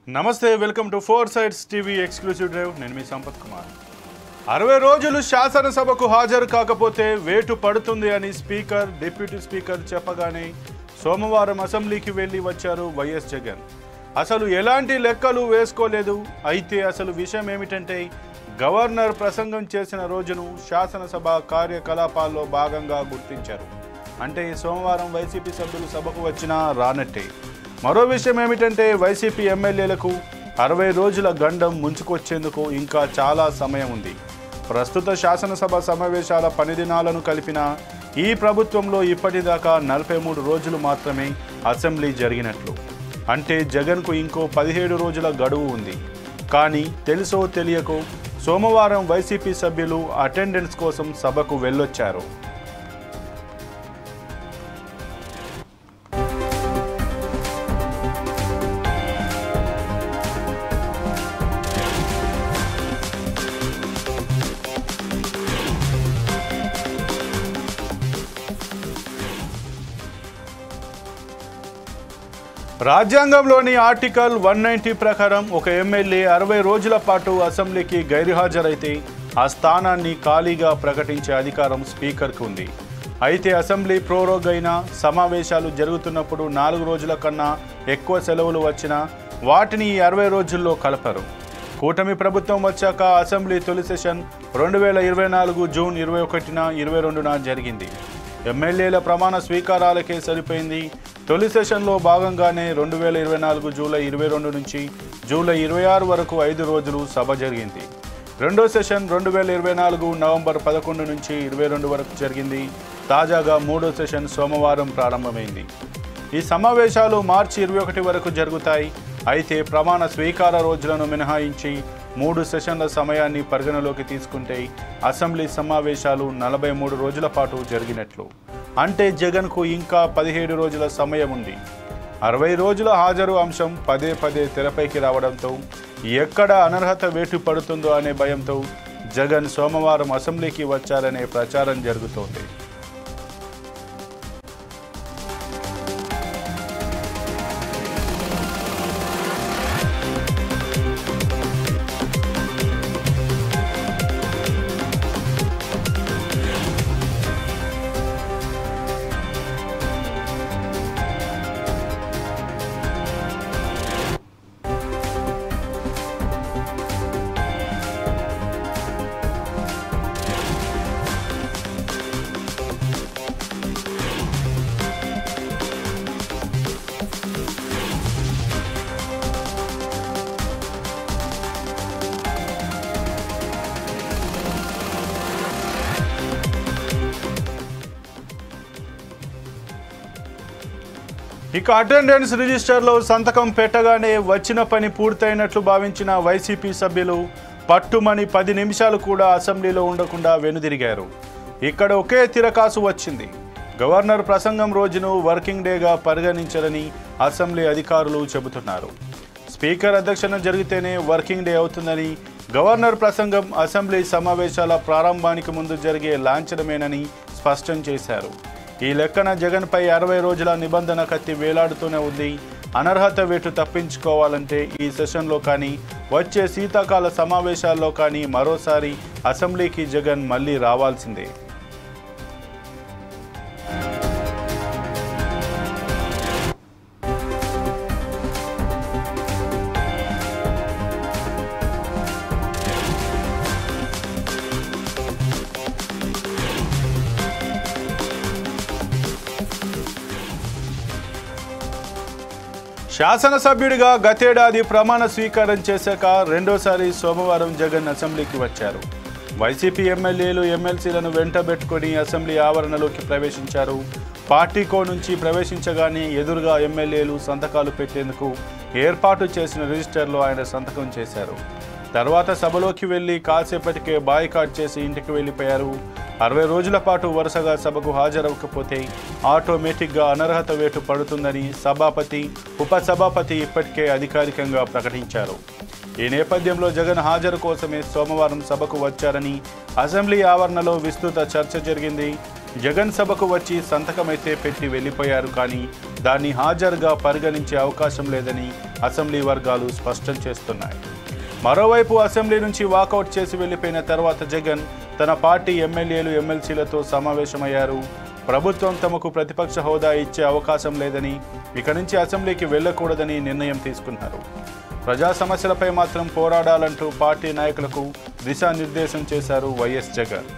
నమస్తే welcome to four sides TV exclusive drive నేను మీ సంపత్ కుమార్ 60 రోజులు శాసనసభకు హాజరు కాకపోతే వేటు పడుతుంది అని స్పీకర్ డిప్యూటీ స్పీకర్ చెప్పగానే సోమవారం అసెంబ్లీకి వెళ్లి వచ్చారు వైఎస్ జగన్ అసలు ఎలాంటి లెక్కలు వేసుకోలేదు అయితే అసలు విషయం ఏమిటంటే గవర్నర్ ప్రసంగం చేసిన రోజును శాసనసభ కార్యకలాపాల్లో భాగంగా గుర్తించారు అంటే సోమవారం వైసీపీ సభ్యులు సభకు వచ్చినా రానట్టే మరో విషయం ఏమిటంటే వైసీపీ ఎమ్మెల్యేలకు 60 రోజుల గండం ముంచుకొచ్చేందుకు ఇంకా చాలా సమయం ఉంది ప్రస్తుత శాసనసభ సమావేశాల పని దినాలను కలిపిన ఈ ప్రభుత్వంలో ఇప్పటిదాకా 43 రోజులు మాత్రమే అసెంబ్లీ జరిగినట్లు అంటే జగన్కు ఇంకో 17 రోజుల గడువు ఉంది కానీ తెలుసో తెలియకో సోమవారం వైసీపీ సభ్యులు అటెండెన్స్ కోసం సభకు వెళ్ళొచ్చారు రాజ్యాంగంలోని ఆర్టికల్ 190 ప్రకారం ఒక ఎమ్మెల్యే 60 రోజుల పాటు అసెంబ్లీకి గైర్హాజరైతే ఆ స్థానాన్ని ఖాళీగా ప్రకటించే అధికారం స్పీకర్కు ఉంది అయితే అసెంబ్లీ ప్రోరోగ్ అయిన సమావేశాలు జరుగుతున్నప్పుడు 4 రోజుల కన్నా ఎక్కువ సెలవులు వచ్చినా వాటిని 60 రోజుల్లో కలపరు కూటమి ప్రభుత్వం వచ్చాక అసెంబ్లీ తొలి సెషన్ 2024 జూన్ 21న 22న జరిగింది ఎమ్మెల్యేల ప్రమాణ స్వీకారాలకే సరిపోయింది తొలి సెషన్లో భాగంగానే 2024 జూలై 22 నుంచి జూలై 26 వరకు 5 రోజులు సభ జరిగింది రెండో సెషన్ 2024 నవంబర్ 11 నుంచి 22 వరకు జరిగింది తాజాగా మూడో సెషన్ సోమవారం ప్రారంభమైంది ఈ సమావేశాలు మార్చి 21 వరకు జరుగుతాయి అయితే ప్రమాణ స్వీకార రోజులను మినహాయించి 3 సెషన్ల సమయాన్ని పరిగణలోకి తీసుకుంటే అసెంబ్లీ సమావేశాలు 43 రోజుల పాటు జరిగినట్లు అంటే జగన్కు ఇంకా 17 రోజుల సమయం ఉంది 60 రోజుల హాజరు అంశం పదే పదే తెరపైకి రావడంతో ఎక్కడ అనర్హత వేటు పడుతుందో అనే భయంతో జగన్ సోమవారం అసెంబ్లీకి వచ్చారనే ప్రచారం జరుగుతోంది ఇక అటెండెన్స్ రిజిస్టర్లో సంతకం పెట్టగానే వచ్చిన పని పూర్తయినట్లు భావించిన వైసీపీ సభ్యులు పట్టుమని 10 నిమిషాలు కూడా అసెంబ్లీలో ఉండకుండా వెనుదిరిగారు ఇక్కడ ఒకే తిరకాసు వచ్చింది గవర్నర్ ప్రసంగం రోజును వర్కింగ్ డేగా పరిగణించాలని అసెంబ్లీ అధికారులు చెబుతున్నారు స్పీకర్ అధ్యక్షన జరిగితేనే వర్కింగ్ డే అవుతుందని గవర్నర్ ప్రసంగం అసెంబ్లీ సమావేశాల ప్రారంభానికి ముందు జరిగే లాంఛనమేనని స్పష్టం చేశారు ఈ లెక్కన జగన్పై 60 రోజుల నిబంధన కత్తి వేలాడుతూనే ఉంది అనర్హత వేటు తప్పించుకోవాలంటే ఈ సెషన్లో కానీ వచ్చే శీతాకాల సమావేశాల్లో కానీ మరోసారి అసెంబ్లీకి జగన్ మళ్ళీ రావాల్సిందే శాసనసభ్యుడిగా గతేడాది ప్రమాణ స్వీకారం చేశాక రెండోసారి సోమవారం జగన్ అసెంబ్లీకి వచ్చారు వైసీపీ ఎమ్మెల్యేలు ఎమ్మెల్సీలను వెంటబెట్టుకుని అసెంబ్లీ ఆవరణలోకి ప్రవేశించారు పార్టీకో నుంచి ప్రవేశించగానే ఎదురుగా ఎమ్మెల్యేలు సంతకాలు పెట్టేందుకు ఏర్పాటు చేసిన రిజిస్టర్లో ఆయన సంతకం చేశారు తర్వాత సభలోకి వెళ్లి కాసేపటికే బాయ్కాట్ చేసి ఇంటికి వెళ్ళిపోయారు 60 రోజుల పాటు వరుసగా సభకు హాజరవ్వకపోతే ఆటోమేటిక్గా అనర్హత వేటు పడుతుందని సభాపతి ఉపసభాపతి ఇప్పటికే అధికారికంగా ప్రకటించారు ఈ నేపథ్యంలో జగన్ హాజరు కోసమే సోమవారం సభకు వచ్చారని అసెంబ్లీ ఆవరణలో విస్తృత చర్చ జరిగింది జగన్ సభకు వచ్చి సంతకమైతే పెట్టి వెళ్లిపోయారు, కానీ దాన్ని హాజరుగా పరిగణించే అవకాశం లేదని అసెంబ్లీ వర్గాలు స్పష్టం చేస్తున్నాయి. మరోవైపు అసెంబ్లీ నుంచి వాకౌట్ చేసి వెళ్లిపోయిన తర్వాత జగన్ తన పార్టీ ఎమ్మెల్యేలు ఎమ్మెల్సీలతో సమావేశమయ్యారు. ప్రభుత్వం తమకు ప్రతిపక్ష హోదా ఇచ్చే అవకాశం లేదని, ఇక నుంచి అసెంబ్లీకి వెళ్లకూడదని నిర్ణయం తీసుకున్నారు. ప్రజా సమస్యలపై మాత్రం పోరాడాలంటూ పార్టీ నాయకులకు దిశానిర్దేశం చేశారు వైఎస్ జగన్.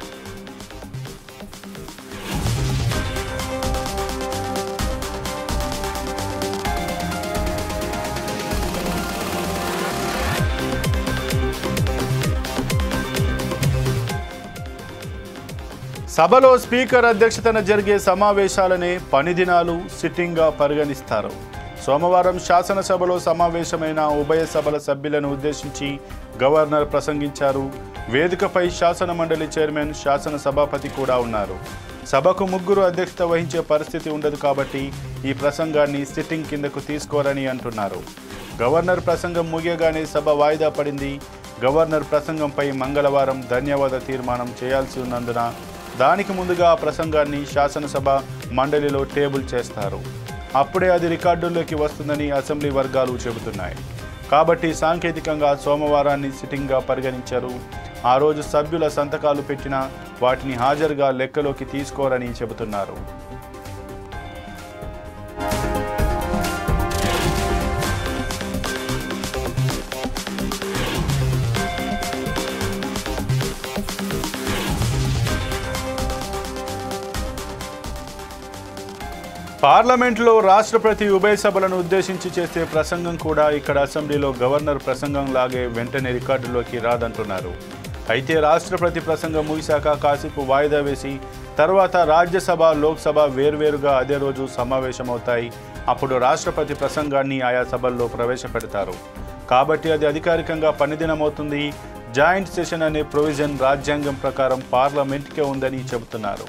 సభలో స్పీకర్ అధ్యక్షతన జరిగే సమావేశాలనే పని దినాలు సిట్టింగ్గా పరిగణిస్తారు. సోమవారం శాసనసభలో సమావేశమైన ఉభయ సభల సభ్యులను ఉద్దేశించి గవర్నర్ ప్రసంగించారు. వేదికపై శాసన మండలి చైర్మన్, శాసన సభాపతి కూడా ఉన్నారు. సభకు ముగ్గురు అధ్యక్షత వహించే పరిస్థితి ఉండదు కాబట్టి ఈ ప్రసంగాన్ని సిట్టింగ్ కిందకు తీసుకోరని అంటున్నారు. గవర్నర్ ప్రసంగం ముగియగానే సభ వాయిదా పడింది. గవర్నర్ ప్రసంగంపై మంగళవారం ధన్యవాద తీర్మానం చేయాల్సి ఉన్నందున దానికి ముందుగా ఆ ప్రసంగాన్ని శాసనసభ మండలిలో టేబుల్ చేస్తారు. అప్పుడే అది రికార్డుల్లోకి వస్తుందని అసెంబ్లీ వర్గాలు చెబుతున్నాయి. కాబట్టి సాంకేతికంగా సోమవారాన్ని సిట్టింగ్గా పరిగణించారు. ఆ రోజు సభ్యుల సంతకాలు పెట్టినా వాటిని హాజరుగా లెక్కలోకి తీసుకోరని చెబుతున్నారు. పార్లమెంట్లో రాష్ట్రపతి ఉభయ సభలను ఉద్దేశించి చేసే ప్రసంగం కూడా ఇక్కడ అసెంబ్లీలో గవర్నర్ ప్రసంగం లాగే వెంటనే రికార్డులోకి రాదంటున్నారు. అయితే రాష్ట్రపతి ప్రసంగం ముగిశాక కాసేపు వాయిదా వేసి తర్వాత రాజ్యసభ, లోక్సభ వేర్వేరుగా అదే రోజు సమావేశమవుతాయి. అప్పుడు రాష్ట్రపతి ప్రసంగాన్ని ఆయా సభల్లో ప్రవేశపెడతారు. కాబట్టి అది అధికారికంగా పనిదినమవుతుంది. జాయింట్ సెషన్ అనే ప్రొవిజన్ రాజ్యాంగం ప్రకారం పార్లమెంట్కే ఉందని చెబుతున్నారు.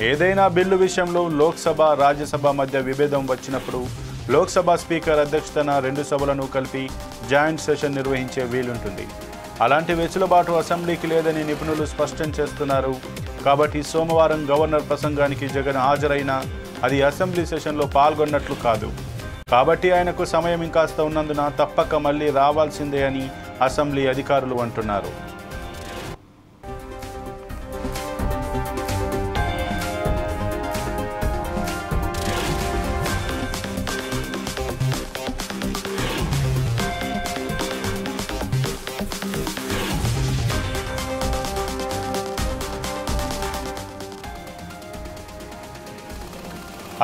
ఏదైనా బిల్లు విషయంలో లోక్సభ, రాజ్యసభ మధ్య విభేదం వచ్చినప్పుడు లోక్సభ స్పీకర్ అధ్యక్షతన రెండు సభలను కలిపి జాయింట్ సెషన్ నిర్వహించే వీలుంటుంది. అలాంటి వెసులుబాటు అసెంబ్లీకి లేదని నిపుణులు స్పష్టం చేస్తున్నారు. కాబట్టి సోమవారం గవర్నర్ ప్రసంగానికి జగన్ హాజరైనా అది అసెంబ్లీ సెషన్లో పాల్గొన్నట్లు కాదు. కాబట్టి ఆయనకు సమయం ఇంకాస్త ఉన్నందున తప్పక మళ్లీ రావాల్సిందే అని అసెంబ్లీ అధికారులు అంటున్నారు.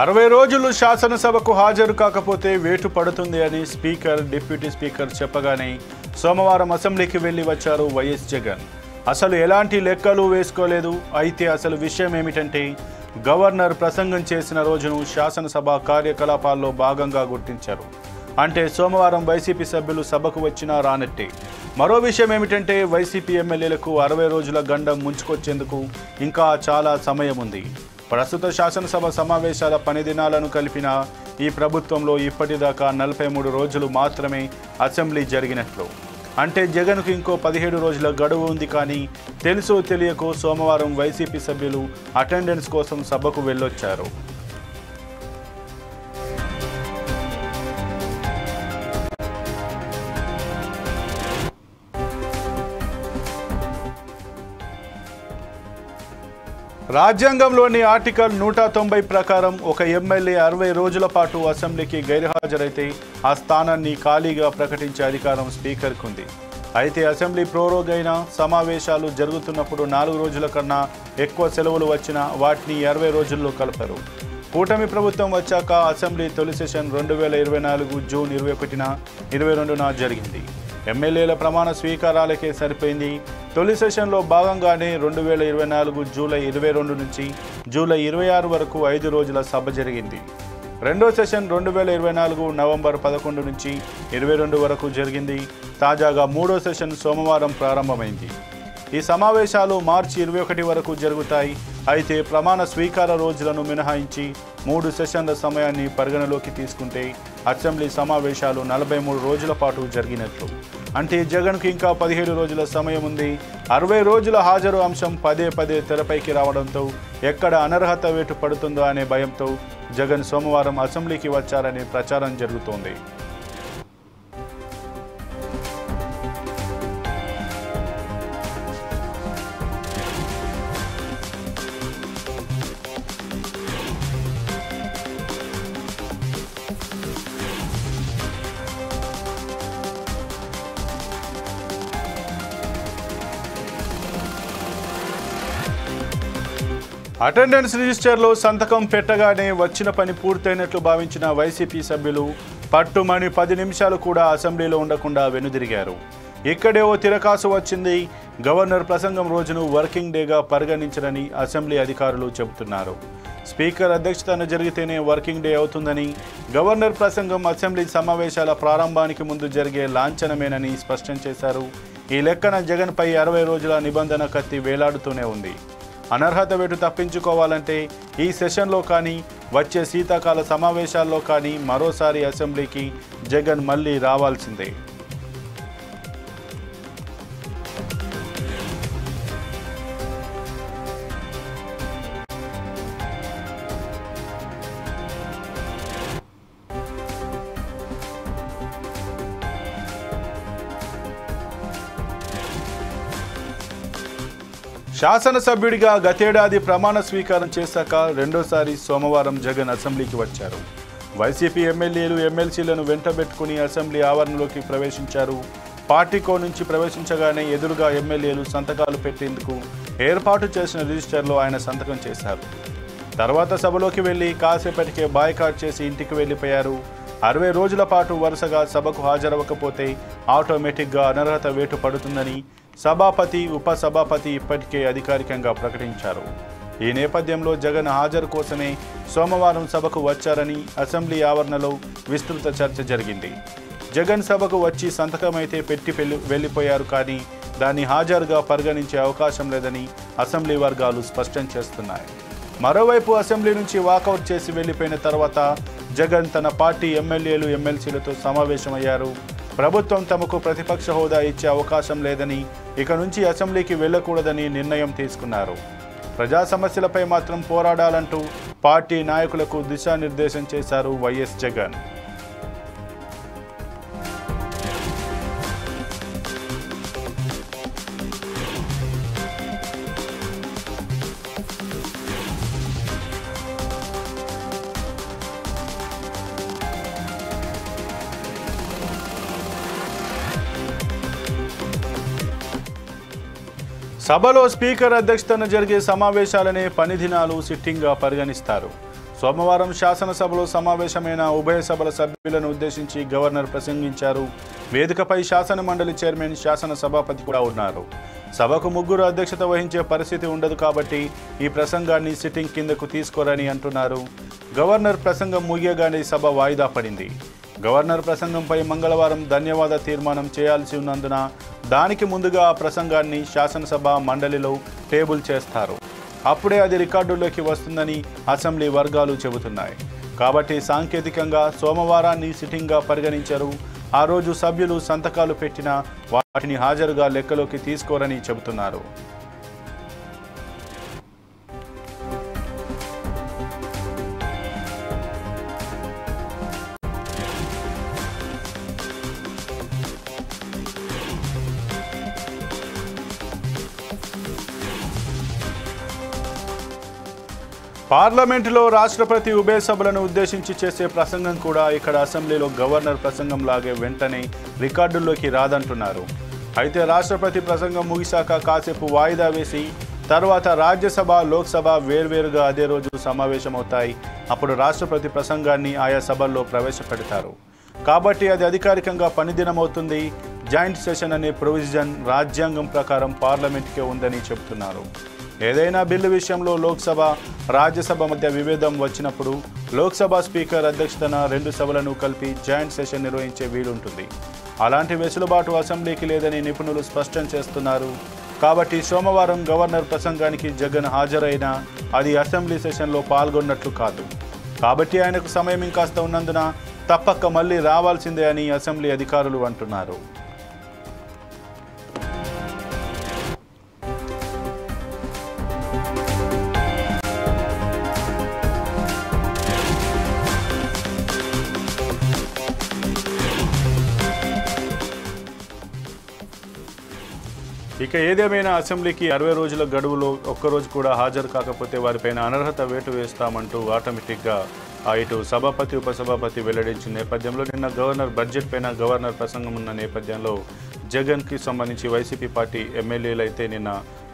అరవై రోజులు శాసనసభకు హాజరు కాకపోతే వేటు పడుతుంది అని స్పీకర్, డిప్యూటీ స్పీకర్ చెప్పగానే సోమవారం అసెంబ్లీకి వెళ్లి వచ్చారు వైఎస్ జగన్. అసలు ఎలాంటి లెక్కలు వేసుకోలేదు. అయితే అసలు విషయం ఏమిటంటే గవర్నర్ ప్రసంగం చేసిన రోజును శాసనసభ కార్యకలాపాల్లో భాగంగా గుర్తించారు. అంటే సోమవారం వైసీపీ సభ్యులు సభకు వచ్చినా రానట్టే. మరో విషయం ఏమిటంటే వైసీపీ ఎమ్మెల్యేలకు 60 రోజుల గండం ముంచుకొచ్చేందుకు ఇంకా చాలా సమయం ఉంది. ప్రస్తుత శాసనసభ సమావేశాల పని దినాలను కలిపిన ఈ ప్రభుత్వంలో ఇప్పటిదాకా 43 రోజులు మాత్రమే అసెంబ్లీ జరిగినట్లు. అంటే జగన్కు ఇంకో 17 రోజుల గడువు ఉంది. కానీ తెలుసో తెలియకో సోమవారం వైసీపీ సభ్యులు అటెండెన్స్ కోసం సభకు వెళ్ళొచ్చారు. రాజ్యాంగంలోని ఆర్టికల్ 190 ప్రకారం ఒక ఎమ్మెల్యే 60 రోజుల పాటు అసెంబ్లీకి గైర్హాజరైతే ఆ స్థానాన్ని ఖాళీగా ప్రకటించే అధికారం స్పీకర్కు ఉంది. అయితే అసెంబ్లీ ప్రోరోగ్ అయిన సమావేశాలు జరుగుతున్నప్పుడు 4 రోజుల కన్నా ఎక్కువ సెలవులు వచ్చినా వాటిని 60 రోజుల్లో కలపరు. కూటమి ప్రభుత్వం వచ్చాక అసెంబ్లీ తొలి సెషన్ 2024 జూన్ 21న 22న జరిగింది. ఎమ్మెల్యేల ప్రమాణ స్వీకారాలకే సరిపోయింది. తొలి సెషన్లో భాగంగానే 2024 జూలై 22 నుంచి జూలై 26 వరకు 5 రోజుల సభ జరిగింది. రెండో సెషన్ 2024 నవంబర్ 11 నుంచి 22 వరకు జరిగింది. తాజాగా మూడో సెషన్ సోమవారం ప్రారంభమైంది. ఈ సమావేశాలు మార్చి 21 వరకు జరుగుతాయి. అయితే ప్రమాణ స్వీకార రోజులను మినహాయించి 3 సెషన్ల సమయాన్ని పరిగణలోకి తీసుకుంటే అసెంబ్లీ సమావేశాలు 43 రోజుల పాటు జరిగినట్లు. అంటే జగన్కు ఇంకా 17 రోజుల సమయం ఉంది. 60 రోజుల హాజరు అంశం పదే పదే తెరపైకి రావడంతో ఎక్కడ అనర్హత వేటు పడుతుందో అనే భయంతో జగన్ సోమవారం అసెంబ్లీకి వచ్చారనే ప్రచారం జరుగుతోంది. అటెండెన్స్ రిజిస్టర్లో సంతకం పెట్టగానే వచ్చిన పని పూర్తయినట్లు భావించిన వైసీపీ సభ్యులు పట్టుమని 10 నిమిషాలు కూడా అసెంబ్లీలో ఉండకుండా వెనుదిరిగారు. ఇక్కడే ఓ తిరకాసు వచ్చింది. గవర్నర్ ప్రసంగం రోజును వర్కింగ్ డేగా పరిగణించరని అసెంబ్లీ అధికారులు చెబుతున్నారు. స్పీకర్ అధ్యక్షతన జరిగితేనే వర్కింగ్ డే అవుతుందని, గవర్నర్ ప్రసంగం అసెంబ్లీ సమావేశాల ప్రారంభానికి ముందు జరిగే లాంఛనమేనని స్పష్టం చేశారు. ఈ లెక్కన జగన్పై 60 రోజుల నిబంధన కత్తి వేలాడుతూనే ఉంది. అనర్హత వేటు తప్పించుకోవాలంటే ఈ సెషన్లో కానీ వచ్చే శీతాకాల సమావేశాల్లో కానీ మరోసారి అసెంబ్లీకి జగన్ మళ్ళీ రావాల్సిందే. శాసనసభ్యుడిగా గతేడాది ప్రమాణ స్వీకారం చేశాక రెండోసారి సోమవారం జగన్ అసెంబ్లీకి వచ్చారు. వైసీపీ ఎమ్మెల్యేలు ఎమ్మెల్సీలను వెంటబెట్టుకుని అసెంబ్లీ ఆవరణలోకి ప్రవేశించారు. పార్టీకో నుంచి ప్రవేశించగానే ఎదురుగా ఎమ్మెల్యేలు సంతకాలు పెట్టేందుకు ఏర్పాటు చేసిన రిజిస్టర్లో ఆయన సంతకం చేశారు. తర్వాత సభలోకి వెళ్లి కాసేపటికే బాయ్కాట్ చేసి ఇంటికి వెళ్లిపోయారు. 60 రోజుల పాటు వరుసగా సభకు హాజరవ్వకపోతే ఆటోమేటిక్గా అనర్హత వేటు పడుతుందని సభాపతి, ఉపసభాపతి ఇప్పటికే అధికారికంగా ప్రకటించారు. ఈ నేపథ్యంలో జగన్ హాజరు కోసమే సోమవారం సభకు వచ్చారని అసెంబ్లీ ఆవరణలో విస్తృత చర్చ జరిగింది. జగన్ సభకు వచ్చి సంతకమైతే పెట్టి వెళ్లిపోయారు, కానీ దాన్ని హాజరుగా పరిగణించే అవకాశం లేదని అసెంబ్లీ వర్గాలు స్పష్టం చేస్తున్నాయి. మరోవైపు అసెంబ్లీ నుంచి వాకౌట్ చేసి వెళ్లిపోయిన తర్వాత జగన్ తన పార్టీ ఎమ్మెల్యేలు ఎమ్మెల్సీలతో సమావేశమయ్యారు. ప్రభుత్వం తమకు ప్రతిపక్ష హోదా ఇచ్చే అవకాశం లేదని, ఇక నుంచి అసెంబ్లీకి వెళ్లకూడదని నిర్ణయం తీసుకున్నారు. ప్రజా సమస్యలపై మాత్రం పోరాడాలంటూ పార్టీ నాయకులకు దిశానిర్దేశం చేశారు వైఎస్ జగన్. సభలో స్పీకర్ అధ్యక్షతన జరిగే సమావేశాలనే పని దినాలు సిట్టింగ్గా పరిగణిస్తారు. సోమవారం శాసనసభలో సమావేశమైన ఉభయ సభల సభ్యులను ఉద్దేశించి గవర్నర్ ప్రసంగించారు. వేదికపై శాసన మండలి చైర్మన్, శాసన సభాపతి కూడా ఉన్నారు. సభకు 3 అధ్యక్షత వహించే పరిస్థితి ఉండదు కాబట్టి ఈ ప్రసంగాన్ని సిట్టింగ్ కిందకు తీసుకోరని అంటున్నారు. గవర్నర్ ప్రసంగం ముగియగానే సభ వాయిదా పడింది. గవర్నర్ ప్రసంగంపై మంగళవారం ధన్యవాద తీర్మానం చేయాల్సి ఉన్నందున దానికి ముందుగా ఆ ప్రసంగాన్ని శాసనసభ మండలిలో టేబుల్ చేస్తారు. అప్పుడే అది రికార్డుల్లోకి వస్తుందని అసెంబ్లీ వర్గాలు చెబుతున్నాయి. కాబట్టి సాంకేతికంగా సోమవారాన్ని సిట్టింగ్గా పరిగణించారు. ఆ రోజు సభ్యులు సంతకాలు పెట్టినా వాటిని హాజరుగా లెక్కలోకి తీసుకోరని చెబుతున్నారు. పార్లమెంటులో రాష్ట్రపతి ఉభయ సభలను ఉద్దేశించి చేసే ప్రసంగం కూడా ఇక్కడ అసెంబ్లీలో గవర్నర్ ప్రసంగం లాగే వెంటనే రికార్డుల్లోకి రాదంటున్నారు. అయితే రాష్ట్రపతి ప్రసంగం ముగిశాక కాసేపు వాయిదా వేసి తర్వాత రాజ్యసభ, లోక్సభ వేర్వేరుగా అదే రోజు సమావేశమవుతాయి. అప్పుడు రాష్ట్రపతి ప్రసంగాన్ని ఆయా సభల్లో ప్రవేశపెడతారు. కాబట్టి అది అధికారికంగా పనిదినమవుతుంది. జాయింట్ సెషన్ అనే ప్రొవిజన్ రాజ్యాంగం ప్రకారం పార్లమెంట్కే ఉందని చెబుతున్నారు. ఏదైనా బిల్లు విషయంలో లోక్సభ, రాజ్యసభ మధ్య విభేదం వచ్చినప్పుడు లోక్సభ స్పీకర్ అధ్యక్షతన 2 సభలను కలిపి జాయింట్ సెషన్ నిర్వహించే వీలుంటుంది. అలాంటి వెసులుబాటు అసెంబ్లీకి లేదని నిపుణులు స్పష్టం చేస్తున్నారు. కాబట్టి సోమవారం గవర్నర్ ప్రసంగానికి జగన్ హాజరైనా అది అసెంబ్లీ సెషన్లో పాల్గొన్నట్లు కాదు. కాబట్టి ఆయనకు సమయం ఇంకాస్త ఉన్నందున తప్పక మళ్ళీ రావాల్సిందే అని అసెంబ్లీ అధికారులు అంటున్నారు. ఇక ఏదేమైనా అసెంబ్లీకి 60 రోజుల గడువులో ఒక్కరోజు కూడా హాజరు కాకపోతే వారిపైన అనర్హత వేటు వేస్తామంటూ ఆటోమేటిక్గా ఇటు సభాపతి ఉపసభాపతి వెల్లడించిన నేపథ్యంలో నిన్న గవర్నర్ బడ్జెట్ పైన గవర్నర్ ప్రసంగం ఉన్న నేపథ్యంలో జగన్కి సంబంధించి వైసీపీ పార్టీ ఎమ్మెల్యేలు అయితే నిన్న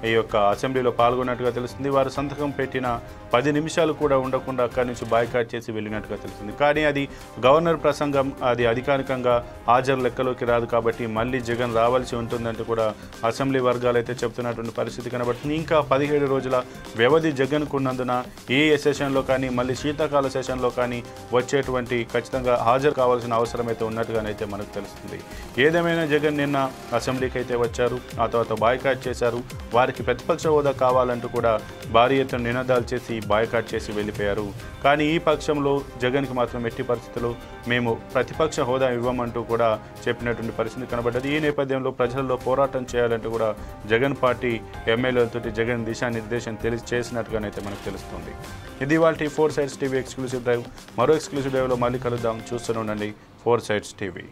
ఈ యొక్క అసెంబ్లీలో పాల్గొన్నట్టుగా తెలుస్తుంది. వారు సంతకం పెట్టిన 10 నిమిషాలు కూడా ఉండకుండా అక్కడి నుంచి బాయ్కాట్ చేసి వెళ్ళినట్టుగా తెలుస్తుంది. కానీ అది గవర్నర్ ప్రసంగం, అది అధికారికంగా హాజరు లెక్కలోకి రాదు కాబట్టి మళ్ళీ జగన్ రావాల్సి ఉంటుందంటూ కూడా అసెంబ్లీ వర్గాలు అయితే చెప్తున్నటువంటి పరిస్థితి కనబడుతుంది. ఇంకా 17 రోజుల వ్యవధి జగన్కు ఉన్నందున ఏ సెషన్లో కానీ మళ్ళీ శీతాకాల సెషన్లో కానీ వచ్చేటువంటి ఖచ్చితంగా హాజరు కావాల్సిన అవసరం అయితే ఉన్నట్టుగానైతే మనకు తెలుస్తుంది. ఏదేమైనా జగన్ నిన్న అసెంబ్లీకి అయితే వచ్చారు, ఆ తర్వాత బాయ్కాట్ చేశారు. వారికి ప్రతిపక్ష హోదా కావాలంటూ కూడా భారీ ఎత్తున నినాదాలు చేసి బాయ్కాట్ చేసి వెళ్ళిపోయారు. కానీ ఈ పక్షంలో జగన్కి మాత్రం ఎట్టి పరిస్థితుల్లో మేము ప్రతిపక్ష హోదా ఇవ్వమంటూ కూడా చెప్పినటువంటి పరిస్థితి కనబడ్డది. ఈ నేపథ్యంలో ప్రజల్లో పోరాటం చేయాలంటూ కూడా జగన్ పార్టీ ఎమ్మెల్యేలతో జగన్ దిశానిర్దేశం చేసినట్టుగానైతే మనకు తెలుస్తుంది. ఇది వాళ్ళ 4 సైడ్స్ టీవీ ఎక్స్క్లూసివ్ డ్రైవ్. మరో ఎక్స్క్లూసివ్ డ్రైవ్లో మళ్ళీ కలుద్దాం. చూస్తూనే ఉండండి 4 సైడ్స్ టీవీ.